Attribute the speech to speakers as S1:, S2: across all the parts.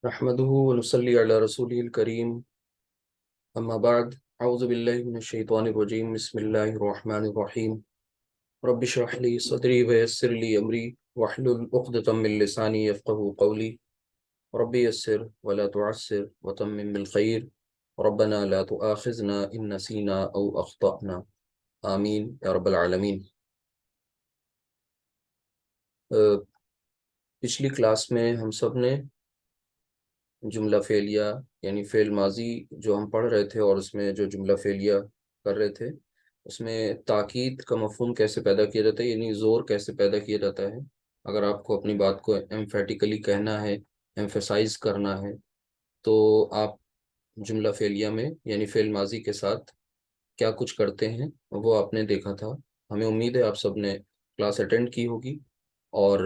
S1: نحمده ونصلي على رسوله الكريم أما بعد أعوذ بالله من الشيطان الرجيم بسم الله الرحمن الرحيم رب اشرح لي صدري ويسر لي أمري واحلل عقدة من لساني يفقهوا قولي رب يسر ولا تعسر وتمم بالخير ربنا لا تؤاخذنا إن نسينا أو أخطأنا آمين يا رب العالمين۔ پچھلی کلاس میں ہم سب نے جملہ فعلیہ یعنی فعل ماضی جو ہم پڑھ رہے تھے اور اس میں جو جملہ فعلیہ کر رہے تھے اس میں تاکید کا مفہوم کیسے پیدا کیا جاتا ہے، یعنی زور کیسے پیدا کیا جاتا ہے۔ اگر آپ کو اپنی بات کو ایمفیٹیکلی کہنا ہے، ایمفیسائز کرنا ہے، تو آپ جملہ فعلیہ میں یعنی فعل ماضی کے ساتھ کیا کچھ کرتے ہیں وہ آپ نے دیکھا تھا۔ ہمیں امید ہے آپ سب نے کلاس اٹینڈ کی ہوگی، اور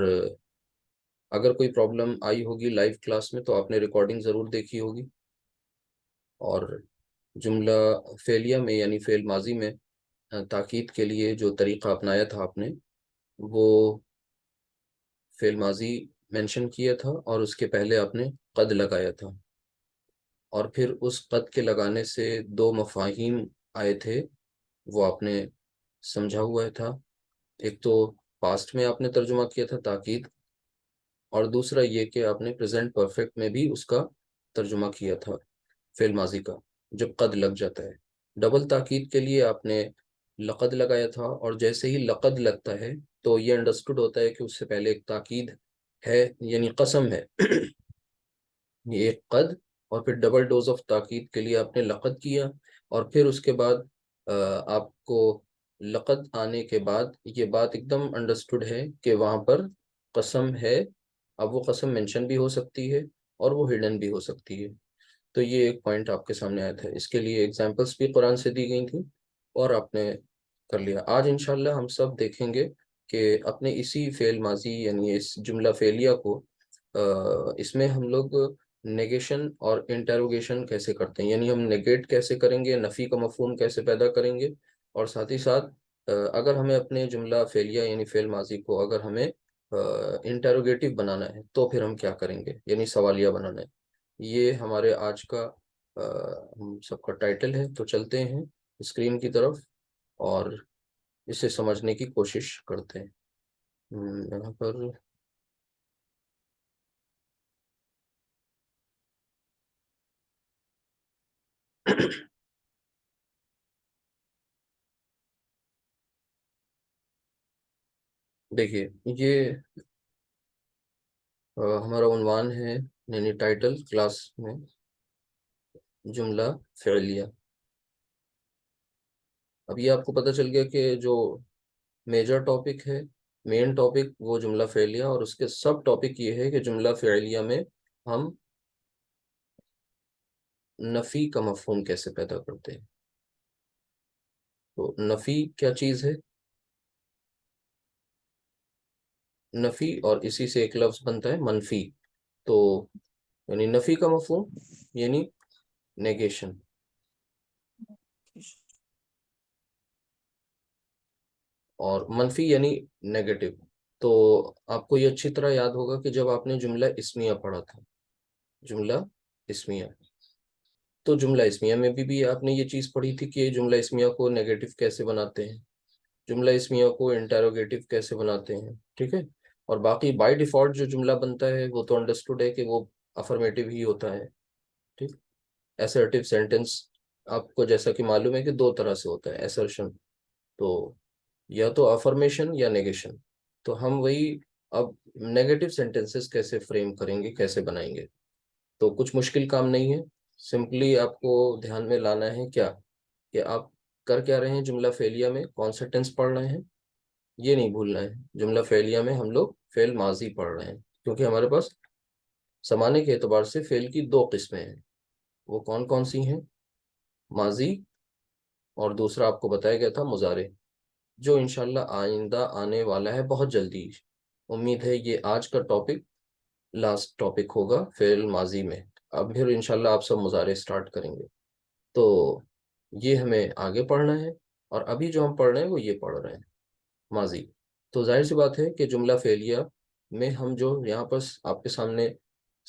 S1: اگر کوئی پرابلم آئی ہوگی لائیو کلاس میں تو آپ نے ریکارڈنگ ضرور دیکھی ہوگی۔ اور جملہ فعلیہ میں یعنی فعل ماضی میں تاکید کے لیے جو طریقہ اپنایا تھا آپ نے، وہ فعل ماضی مینشن کیا تھا اور اس کے پہلے آپ نے قد لگایا تھا، اور پھر اس قد کے لگانے سے دو مفاہیم آئے تھے وہ آپ نے سمجھا ہوا تھا۔ ایک تو پاسٹ میں آپ نے ترجمہ کیا تھا تاکید، اور دوسرا یہ کہ آپ نے پریزنٹ پرفیکٹ میں بھی اس کا ترجمہ کیا تھا فعل ماضی کا جب قد لگ جاتا ہے۔ ڈبل تاکید کے لیے آپ نے لقد لگایا تھا، اور جیسے ہی لقد لگتا ہے تو یہ انڈرسٹوڈ ہوتا ہے کہ اس سے پہلے ایک تاکید ہے یعنی قسم ہے۔ یہ ایک قد اور پھر ڈبل ڈوز آف تاکید کے لیے آپ نے لقد کیا، اور پھر اس کے بعد آپ کو لقد آنے کے بعد یہ بات ایک دم انڈرسٹوڈ ہے کہ وہاں پر قسم ہے۔ اب وہ قسم مینشن بھی ہو سکتی ہے اور وہ ہڈن بھی ہو سکتی ہے۔ تو یہ ایک پوائنٹ آپ کے سامنے آیا تھا، اس کے لیے ایگزامپلس بھی قرآن سے دی گئی تھیں اور آپ نے کر لیا۔ آج انشاءاللہ ہم سب دیکھیں گے کہ اپنے اسی فعل ماضی یعنی اس جملہ فعلیہ کو اس میں ہم لوگ نیگیشن اور انٹروگیشن کیسے کرتے ہیں، یعنی ہم نیگیٹ کیسے کریں گے، نفی کا مفہوم کیسے پیدا کریں گے، اور ساتھ ہی ساتھ اگر ہمیں اپنے جملہ فعلیہ یعنی فعل ماضی کو اگر ہمیں انٹروگیٹو بنانا ہے تو پھر ہم کیا کریں گے، یعنی سوالیہ بنانا ہے۔ یہ ہمارے آج کا ہم سب کا ٹائٹل ہے۔ تو چلتے ہیں اسکرین کی طرف اور اسے سمجھنے کی کوشش کرتے ہیں۔ یہاں پر دیکھیے، یہ ہمارا عنوان ہے یعنی ٹائٹل کلاس میں جملہ فعلیہ۔ اب یہ آپ کو پتہ چل گیا کہ جو میجر ٹاپک ہے، مین ٹاپک وہ جملہ فعلیہ، اور اس کے سب ٹاپک یہ ہے کہ جملہ فعلیہ میں ہم نفی کا مفہوم کیسے پیدا کرتے ہیں۔ تو نفی کیا چیز ہے؟ نفی اور اسی سے ایک لفظ بنتا ہے منفی۔ تو یعنی نفی کا مفہوم یعنی نیگیشن، اور منفی یعنی نیگیٹو۔ تو آپ کو یہ اچھی طرح یاد ہوگا کہ جب آپ نے جملہ اسمیہ پڑھا تھا، جملہ اسمیہ، تو جملہ اسمیہ میں بھی آپ نے یہ چیز پڑھی تھی کہ جملہ اسمیہ کو نیگیٹو کیسے بناتے ہیں، جملہ اسمیہ کو انٹروگیٹو کیسے بناتے ہیں، ٹھیک ہے۔ اور باقی بائی ڈیفالٹ جو جملہ بنتا ہے وہ تو انڈرسٹوڈ ہے کہ وہ افرمیٹو ہی ہوتا ہے، ٹھیک۔ ایسرٹیو سینٹینس آپ کو جیسا کہ معلوم ہے کہ دو طرح سے ہوتا ہے ایسرشن، تو یا تو افرمیشن یا نیگیشن۔ تو ہم وہی اب نیگیٹو سینٹینسز کیسے فریم کریں گے، کیسے بنائیں گے، تو کچھ مشکل کام نہیں ہے۔ سمپلی آپ کو دھیان میں لانا ہے کیا کہ آپ کر کیا رہے ہیں، جملہ فعلیہ میں کون سا ٹینس پڑھ رہے ہیں، یہ نہیں بھولنا ہے۔ جملہ فعلیہ میں ہم لوگ فعل ماضی پڑھ رہے ہیں، کیونکہ ہمارے پاس زمانے کے اعتبار سے فعل کی دو قسمیں ہیں۔ وہ کون کون سی ہیں؟ ماضی، اور دوسرا آپ کو بتایا گیا تھا مضارع، جو انشاءاللہ آئندہ آنے والا ہے بہت جلدی۔ امید ہے یہ آج کا ٹاپک لاسٹ ٹاپک ہوگا فعل ماضی میں، اب پھر انشاءاللہ آپ سب مضارع سٹارٹ کریں گے۔ تو یہ ہمیں آگے پڑھنا ہے، اور ابھی جو ہم پڑھ رہے ہیں وہ یہ پڑھ رہے ہیں ماضی۔ تو ظاہر سی بات ہے کہ جملہ فعلیہ میں ہم جو یہاں پر آپ کے سامنے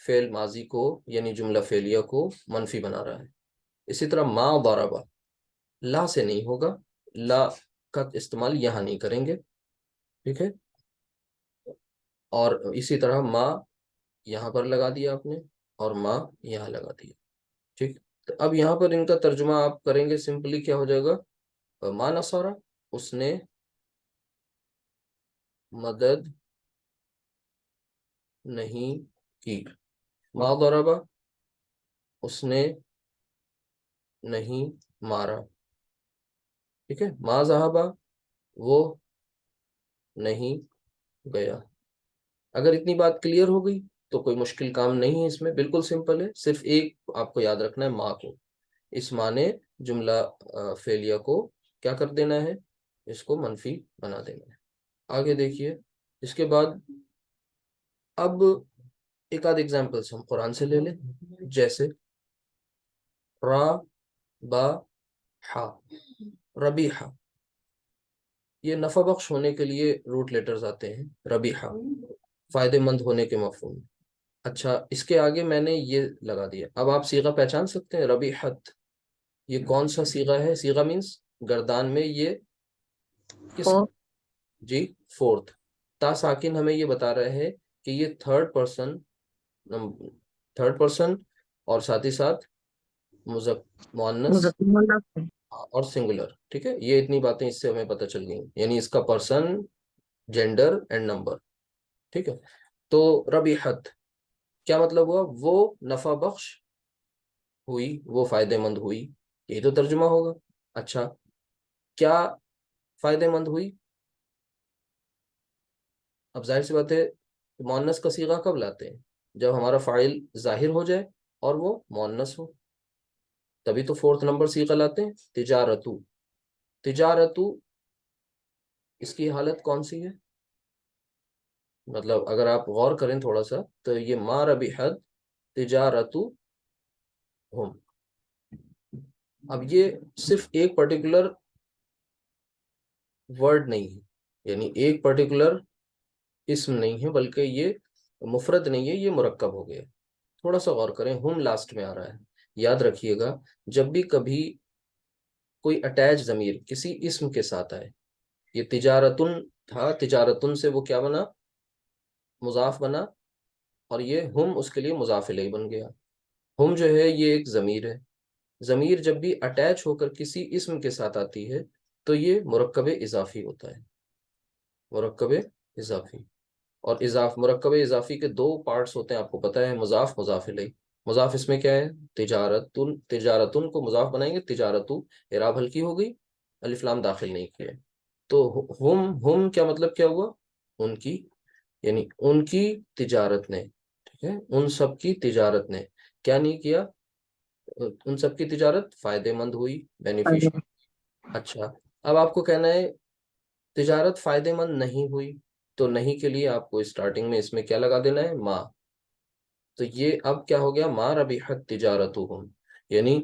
S1: فعل ماضی کو یعنی جملہ فعلیہ کو منفی بنا رہا ہے. اسی طرح ما ضرب، لا سے نہیں ہوگا، لا کا استعمال یہاں نہیں کریں گے. ٹھیک ہے. اور اسی طرح ما یہاں پر لگا دیا آپ نے، اور ما یہاں لگا دیا. ٹھیک. تو اب یہاں پر ان کا ترجمہ آپ کریں گے، سمپلی کیا ہو جائے گا؟ ما نصارہ، اس نے مدد نہیں کی. ما ضربہ، اس نے نہیں مارا. ٹھیک ہے. ما ذہبہ، وہ نہیں گیا. اگر اتنی بات کلیئر ہو گئی تو کوئی مشکل کام نہیں ہے اس میں، بالکل سمپل ہے. صرف ایک آپ کو یاد رکھنا ہے، ما کو اس معنی جملہ فعلیہ کو کیا کر دینا ہے؟ اس کو منفی بنا دینا ہے. آگے دیکھیے اس کے بعد. اب ایک آدھ ایگزامپلس ہم قرآن سے لے لیں، جیسے را با ہا، ربیحہ. یہ نفع بخش ہونے کے لیے روٹ لیٹرز آتے ہیں. ربیحہ فائدے مند ہونے کے مفہوم میں. اچھا، اس کے آگے میں نے یہ لگا دیا. اب آپ صیغہ پہچان سکتے ہیں؟ ربیحت یہ کون سا صیغہ ہے؟ صیغہ مینس گردان میں یہ کس؟
S2: فور
S1: جی فورتھ. تا ساکن ہمیں یہ بتا رہے ہیں کہ یہ تھرڈ پرسن اور ساتھ ہی ساتھ مؤنث
S2: مذکر
S1: اور سنگولر. ٹھیک ہے. یہ اتنی باتیں اس سے ہمیں پتہ چل گئی، یعنی اس کا پرسن، جینڈر اینڈ نمبر. ٹھیک ہے. تو ربیحت کیا مطلب ہوا؟ وہ نفع بخش ہوئی، وہ فائدے مند ہوئی. یہی تو ترجمہ ہوگا. اچھا، کیا فائدے مند ہوئی؟ اب ظاہر سی بات ہے مؤنث کا صیغہ کب لاتے ہیں؟ جب ہمارا فاعل ظاہر ہو جائے اور وہ مؤنث ہو، تبھی تو فورتھ نمبر صیغہ لاتے ہیں. تجارتو، تجارتو اس کی حالت کون سی ہے؟ مطلب اگر آپ غور کریں تھوڑا سا تو یہ ما ربحت تجارتو ہم. اب یہ صرف ایک پرٹیکولر ورڈ نہیں ہے، یعنی ایک پرٹیکولر اسم نہیں ہے، بلکہ یہ مفرد نہیں ہے، یہ مرکب ہو گیا. تھوڑا سا غور کریں، ہم لاسٹ میں آ رہا ہے. یاد رکھیے گا جب بھی کبھی کوئی اٹیچ ضمیر کسی اسم کے ساتھ آئے، یہ تجارتن تھا، تجارتن سے وہ کیا بنا؟ مضاف بنا، اور یہ ہم اس کے لیے مضاف الیہ بن گیا. ہم جو ہے یہ ایک ضمیر ہے. ضمیر جب بھی اٹیچ ہو کر کسی اسم کے ساتھ آتی ہے تو یہ مرکب اضافی ہوتا ہے. مرکب اضافی. اور مرکب اضافی کے دو پارٹس ہوتے ہیں، آپ کو پتہ ہے، مضاف، مضاف الیہ. مضاف اس میں کیا ہے؟ تجارتن. تجارتن کو مضاف بنائیں گے، تجارتو اعراب ہلکی ہو گئی، الف لام داخل نہیں کیا. تو ہم کیا مطلب کیا ہوا؟ ان کی، یعنی ان کی تجارت نے. ٹھیک ہے. ان سب کی تجارت نے کیا نہیں کیا؟ ان سب کی تجارت فائدے مند ہوئی، بینیفیشل. اچھا، اب آپ کو کہنا ہے تجارت فائدے مند نہیں ہوئی، تو نہیں کے لیے آپ کو اسٹارٹنگ میں اس میں کیا لگا دینا ہے؟ ما. تو یہ اب کیا ہو گیا؟ ما ربحت تجارتہم، یعنی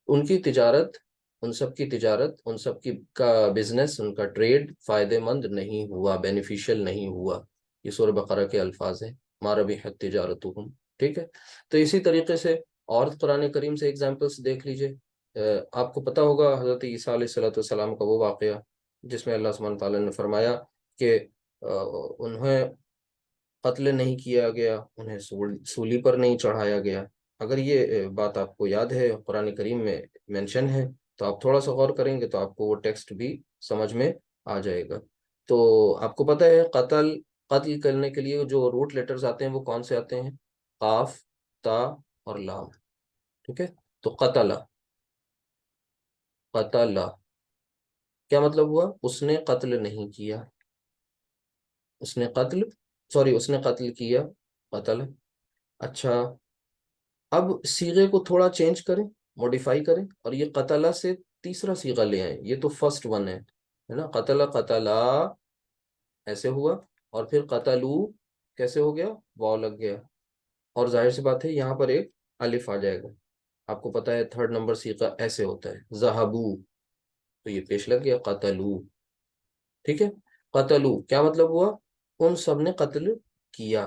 S1: ان کی تجارت، ان سب کی تجارت، ان سب کی کا بزنس، ان کا ٹریڈ فائدے مند نہیں ہوا، بینیفیشل نہیں ہوا. یہ سورہ بقرہ کے الفاظ ہیں، ما ربحت تجارتہم. ٹھیک ہے. تو اسی طریقے سے اور قرآن کریم سے ایگزامپلس دیکھ لیجئے. آپ کو پتہ ہوگا حضرت عیسیٰ علیہ السلام کا وہ واقعہ جس میں اللہ سبحانہ تعالیٰ نے فرمایا کہ انہیں قتل نہیں کیا گیا، انہیں سولی پر نہیں چڑھایا گیا. اگر یہ بات آپ کو یاد ہے، قرآن کریم میں مینشن ہے، تو آپ تھوڑا سا غور کریں گے تو آپ کو وہ ٹیکسٹ بھی سمجھ میں آ جائے گا. تو آپ کو پتہ ہے قتل کرنے کے لیے جو روٹ لیٹرز آتے ہیں وہ کون سے آتے ہیں؟ قاف، تا اور لام. ٹھیک ہے. تو قتل، قتل کیا مطلب ہوا؟ اس نے قتل نہیں کیا، اس نے قتل کیا، قتل. اچھا، اب صیغے کو تھوڑا چینج کریں، موڈیفائی کریں، اور یہ قتلہ سے تیسرا صیغہ لے آئیں. یہ تو فرسٹ ون ہے نا. قتل، قتلا ایسے ہوا، اور پھر قتلو کیسے ہو گیا؟ واو لگ گیا. اور ظاہر سی بات ہے یہاں پر ایک الف آ جائے گا. آپ کو پتا ہے تھرڈ نمبر صیغہ ایسے ہوتا ہے، ذہبو، تو یہ پیش لگ گیا، قتلو. ٹھیک ہے. قتلو کیا مطلب ہوا؟ ان سب نے قتل کیا.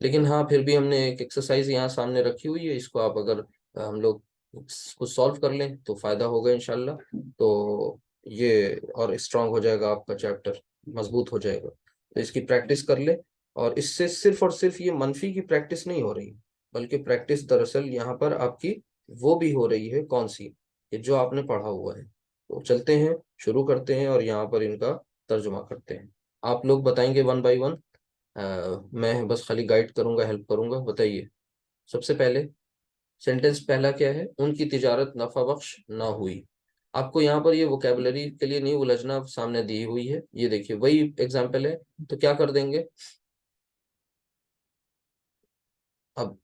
S1: لیکن ہاں پھر بھی ہم نے ایک ایکسرسائز یہاں سامنے رکھی ہوئی ہے، اس کو آپ اگر ہم لوگ اس کو سالو کر لیں تو فائدہ ہوگا انشاءاللہ. تو یہ اور اسٹرانگ ہو جائے گا آپ کا چیپٹر، مضبوط ہو جائے گا. تو اس کی پریکٹس کر لیں. اور اس سے صرف اور صرف یہ منفی کی پریکٹس نہیں ہو رہی، بلکہ پریکٹس دراصل یہاں پر آپ کی وہ بھی ہو رہی ہے کون سی، کہ جو آپ نے پڑھا ہوا ہے. تو چلتے ہیں، شروع کرتے ہیں اور یہاں پر ان کا ترجمہ کرتے ہیں. آپ لوگ بتائیں گے ون بائی ون، میں بس خالی گائیڈ کروں گا، ہیلپ کروں گا. بتائیے سب سے پہلے سینٹنس پہلا کیا ہے؟ ان کی تجارت نفع بخش نہ ہوئی. آپ کو یہاں پر یہ ووکیبلری کے لیے نہیں الجھنا، سامنے دی ہوئی ہے. یہ دیکھیے وہی ایگزامپل ہے. تو کیا کر دیں گے؟ اب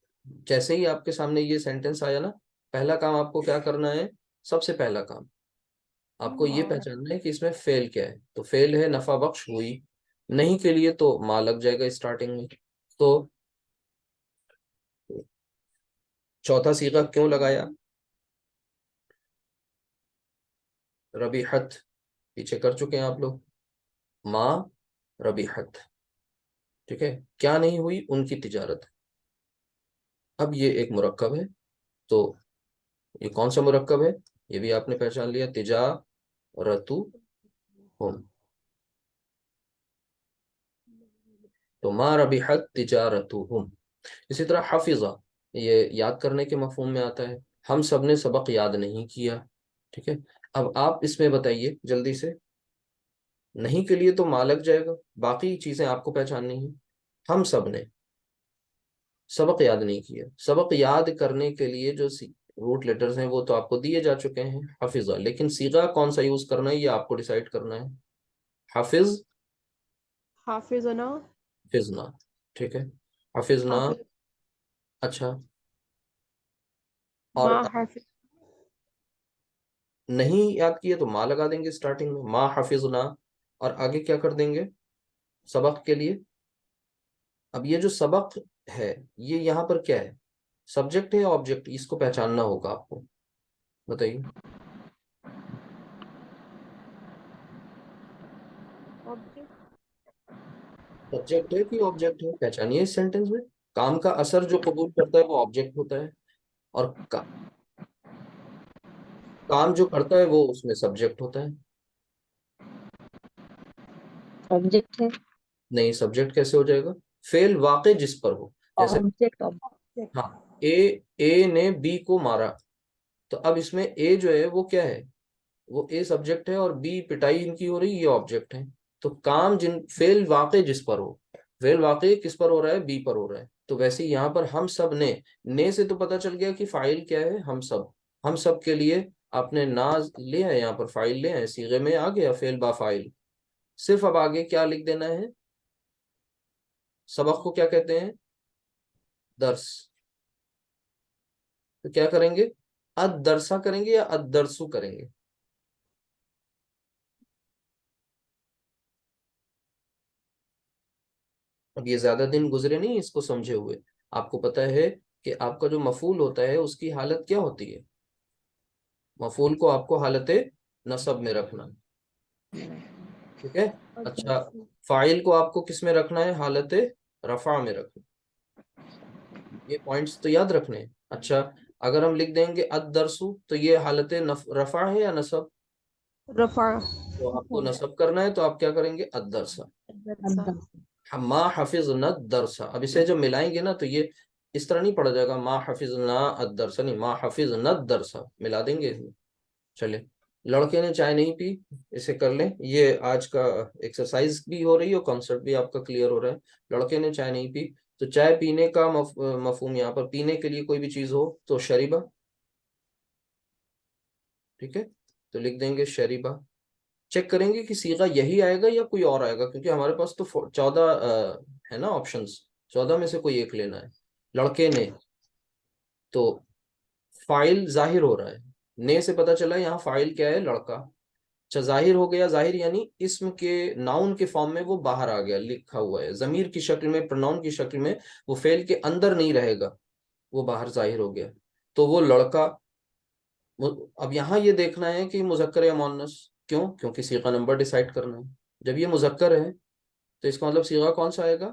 S1: جیسے ہی آپ کے سامنے یہ سینٹنس آیا نا، پہلا کام آپ کو کیا کرنا ہے؟ سب سے پہلا کام آپ کو یہ پہچاننا ہے کہ اس میں فعل کیا ہے. تو فعل ہے نفع بخش ہوئی. نہیں کے لیے تو ماں لگ جائے گا اسٹارٹنگ میں. تو چوتھا صیغہ کیوں لگایا؟ ربیحت پیچھے کر چکے ہیں آپ لوگ. ماں ربیحت، ٹھیک ہے. کیا نہیں ہوئی؟ ان کی تجارت. اب یہ ایک مرکب ہے. تو یہ کون سا مرکب ہے؟ یہ بھی آپ نے پہچان لیا، تجارتو ہم. تو ما ربحت تجارتہم. اسی طرح حفظہ، یہ یاد کرنے کے مفہوم میں آتا ہے. ہم سب نے سبق یاد نہیں کیا، ٹھیک ہے. اب آپ اس میں بتائیے جلدی سے. نہیں کے لیے تو ما لگ جائے گا، باقی چیزیں آپ کو پہچاننی ہیں. ہم سب نے سبق یاد نہیں کیا. سبق یاد کرنے کے لیے جو روٹ لیٹرز ہیں وہ تو آپ کو دیے جا چکے ہیں، حفظہ. لیکن صیغہ کون سا یوز کرنا ہے یہ آپ کو ڈیسائیڈ کرنا ہے. حافظ،
S3: حافظنا،
S1: حفظنا، ٹھیک ہے. حفظنا.
S3: حافظ
S1: اچھا. اور
S3: ما حافظ
S1: نہیں یاد کیے تو ماں لگا دیں گے اسٹارٹنگ میں، ما حفظنا. اور آگے کیا کر دیں گے سبق کے لیے؟ اب یہ جو سبق ہے یہ یہاں پر کیا ہے؟ سبجیکٹ ہے یا آبجیکٹ؟ اس کو پہچاننا ہوگا آپ کو. بتائیے سبجیکٹ ہے کہ آبجیکٹ ہے؟ پہچانیے اس سینٹینس میں. کام کا اثر جو قبول کرتا ہے وہ آبجیکٹ ہوتا ہے، اور کام جو کرتا ہے وہ اس میں سبجیکٹ ہوتا ہے.
S2: آبجیکٹ ہے.
S1: نہیں، سبجیکٹ کیسے ہو جائے گا؟ فعل واقع جس پر ہو. جیسے
S2: آبجیکٹ
S1: ہاں، اے نے بی کو مارا. تو اب اس میں اے جو ہے وہ کیا ہے؟ وہ اے سبجیکٹ ہے، اور بی پٹائی ان کی ہو رہی، یہ آبجیکٹ ہے. تو کام فعل واقع جس پر ہو. فعل واقع کس پر ہو رہا ہے؟ بی پر ہو رہا ہے. تو ویسے یہاں پر ہم سب نے سے تو پتا چل گیا کہ فاعل کیا ہے؟ ہم سب. ہم سب کے لیے آپ نے ناز لے آئے، یہاں پر فاعل لے آئے، صیغے میں آ گیا فعل با فاعل. صرف اب آگے کیا لکھ دینا ہے؟ سبق کو کیا کہتے ہیں؟ درس. تو کیا کریں گے؟ اد-درسا کریں گے یا اد-درسو کریں گے؟ اب یہ زیادہ دن گزرے نہیں اس کو سمجھے ہوئے. آپ کو پتا ہے کہ آپ کا جو مفعول ہوتا ہے اس کی حالت کیا ہوتی ہے؟ مفعول کو آپ کو حالت نصب میں رکھنا ہے، ٹھیک ہے. اچھا، فاعل کو آپ کو کس میں رکھنا ہے؟ حالت رفع میں رکھنا. یہ پوائنٹس تو یاد رکھنے ہیں. اچھا، اگر ہم لکھ دیں گے اد-درسو تو یہ حالت رفع ہے یا نصب؟
S3: رفع.
S1: تو آپ کو نصب کرنا ہے تو آپ کیا کریں گے؟ اد-درسا. ما حفظنا الدرس. اب اسے جب ملائیں گے نا تو یہ اس طرح نہیں پڑھا جائے گا ما حفظنا الدرس، نہیں، ما حفظنا الدرس ملا دیں گے. چلے، لڑکے نے چائے نہیں پی، اسے کر لیں. یہ آج کا ایکسرسائز بھی ہو رہی ہے اور کانسیپٹ بھی آپ کا کلیئر ہو رہا ہے. لڑکے نے چائے نہیں پی، تو چائے پینے کا مفہوم یہاں پر پینے کے لیے کوئی بھی چیز ہو تو شریبہ، ٹھیک ہے. تو لکھ دیں گے شریبہ. چیک کریں گے کہ صیغہ یہی آئے گا یا کوئی اور آئے گا، کیونکہ ہمارے پاس تو 14 ہے نا آپشنز، 14 میں سے کوئی ایک لینا ہے. لڑکے نے، تو فاعل ظاہر ہو رہا ہے. نے سے پتا چلا یہاں فاعل کیا ہے؟ لڑکا. اچھا، ظاہر ہو گیا. ظاہر یعنی اسم کے ناؤن کے فارم میں وہ باہر آ گیا، لکھا ہوا ہے ضمیر کی شکل میں، پروناؤن کی شکل میں. وہ فعل کے اندر نہیں رہے گا، وہ باہر ظاہر ہو گیا. تو وہ لڑکا. اب یہاں یہ دیکھنا ہے کہ مذکر یا مؤنث. کیوں؟ کیونکہ صیغہ نمبر ڈیسائیڈ کرنا ہے. جب یہ مذکر ہے تو اس کا مطلب صیغہ کون سا آئے گا؟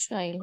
S2: child,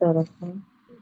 S2: Saraka,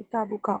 S2: kitabu ka,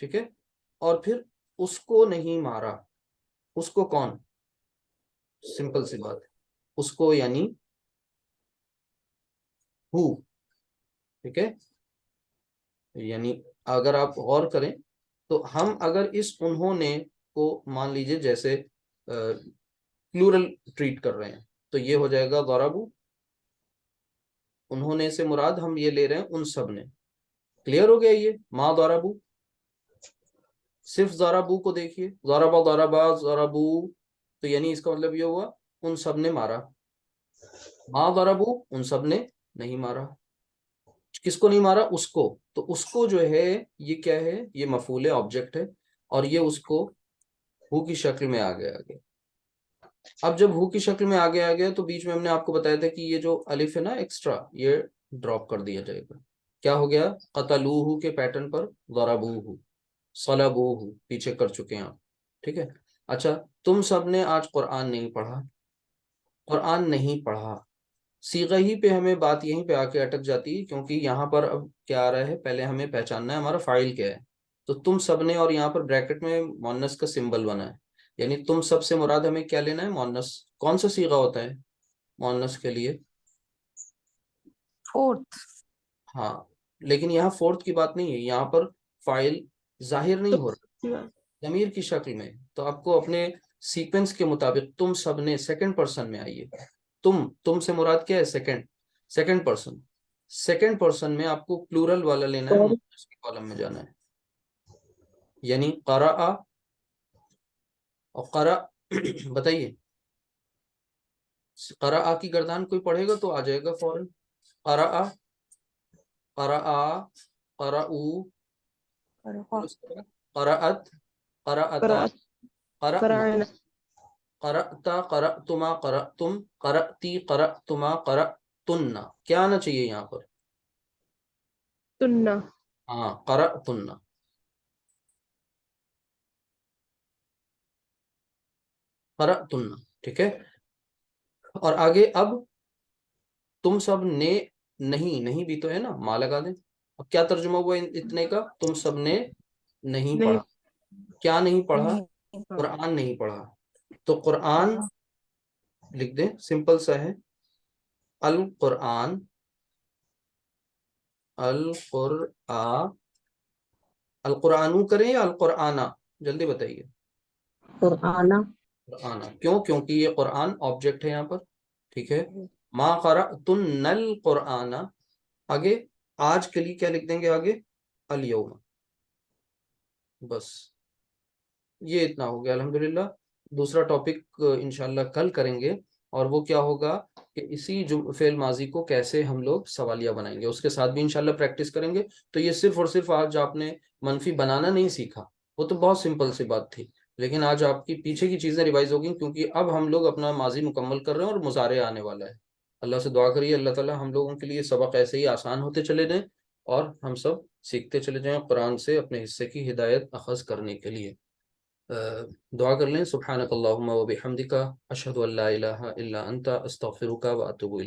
S1: ٹھیک ہے، اور پھر اس کو نہیں مارا. اس کو کون؟ سمپل سی بات ہے، اس کو یعنی ہو. ٹھیک ہے، یعنی اگر آپ غور کریں تو ہم اگر اس انہوں نے کو مان لیجئے جیسے پلورل ٹریٹ کر رہے ہیں تو یہ ہو جائے گا ضربو. انہوں نے سے مراد ہم یہ لے رہے ہیں ان سب نے. کلیئر ہو گیا؟ یہ ما ضربو. صرف ضربو کو دیکھیے، ضربا ضربا ضربو، تو یعنی اس کا مطلب یہ ہوا ان سب نے مارا. ما ضربو، ان سب نے نہیں مارا. کس کو نہیں مارا؟ اس کو. تو اس کو جو ہے یہ کیا ہے؟ یہ مفعول آبجیکٹ ہے، اور یہ اس کو ہو کی شکل میں آگے آ گیا. اب جب ہو کی شکل میں آگے آ گیا تو بیچ میں ہم نے آپ کو بتایا تھا کہ یہ جو الف ہے نا ایکسٹرا، یہ ڈراپ کر دیا جائے گا. کیا ہو گیا؟ قتلوہ کے پیٹرن پر ضربوہ، صلبوہ پیچھے کر چکے ہیں آپ. ٹھیک ہے. اچھا، تم سب نے آج قرآن نہیں پڑھا. قرآن نہیں پڑھا، صیغہ ہی پہ ہمیں بات یہیں پہ آ کے اٹک جاتی ہے، کیونکہ یہاں پر اب کیا آ رہا ہے، پہلے ہمیں پہچاننا ہے ہمارا فاعل کیا ہے. تو تم سب نے، اور یہاں پر بریکٹ میں مؤنث کا سمبل بنا ہے، یعنی تم سب سے مراد ہمیں کیا لینا ہے؟ مؤنث. کون سا صیغہ ہوتا ہے مؤنث کے لیے؟
S2: فورتھ.
S1: ہاں، لیکن یہاں فورتھ کی بات نہیں ہے، یہاں پر فاعل ظاہر نہیں ہو رہا ضمیر کی شکل میں. تو آپ کو اپنے سیکوینس کے مطابق تم سب نے سیکنڈ پرسن میں آئیے. تم سے مراد کیا ہے؟ Second person. سیکنڈ پرسن میں آپ کو پلورل والا لینا ہے، مؤنث کے کالم میں جانا ہے. یعنی قرأ اور قرأ بتائیے، قرأ کی گردان کوئی پڑھے گا تو آ جائے گا فوراً. قرأ، قرأ، قرأو، قرأت، قرأتا،
S3: قرأت
S1: قرأنا،
S3: قرأنا
S1: قرأتا، قرأتما، قرأتم، قرأتی، قرأتما، قرأتن. کیا آنا چاہیے یہاں پر؟
S3: تنّا.
S1: ہاں، قرأتن. قرأتن. ٹھیک ہے. اور آگے اب تم سب نے نہیں بھی تو ہے نا، ماں لگا دیں. اب کیا ترجمہ ہوا اتنے کا؟ تم سب نے نہیں
S3: نہیں
S1: پڑھا. کیا نہیں پڑھا؟
S2: نہیں پڑھا.
S1: قرآن نہیں پڑھا. تو قرآن لکھ دیں، سمپل سا ہے. القرآن، القرآن، القرآن کریں یا القرآن؟ جلدی بتائیے.
S2: قرآن.
S1: قرآن. کیوں؟ کیونکہ یہ قرآن آبجیکٹ ہے یہاں پر. ٹھیک ہے. ما قرأتن القرآن. آگے آج کے لیے کیا لکھ دیں گے؟ آگے الیوم. بس یہ اتنا ہو گیا الحمدللہ. دوسرا ٹاپک انشاءاللہ کل کریں گے، اور وہ کیا ہوگا کہ اسی فعل ماضی کو کیسے ہم لوگ سوالیہ بنائیں گے، اس کے ساتھ بھی انشاءاللہ پریکٹس کریں گے. تو یہ صرف اور صرف آج آپ نے منفی بنانا نہیں سیکھا، وہ تو بہت سمپل سی بات تھی، لیکن آج آپ کی پیچھے کی چیزیں ریوائز ہوگی، کیونکہ اب ہم لوگ اپنا ماضی مکمل کر رہے ہیں اور مضارع آنے والا ہے. اللہ سے دعا کریے اللہ تعالیٰ ہم لوگوں کے لیے سبق ایسے ہی آسان ہوتے چلے جائیں، اور ہم سب سیکھتے چلے جائیں قرآن سے اپنے حصے کی ہدایت اخذ کرنے کے لیے. دعا کر لیں. سبحانک اللہم و بحمدک، اشہد ان لا الہ الا انت، استغفرک و اتوب الیک.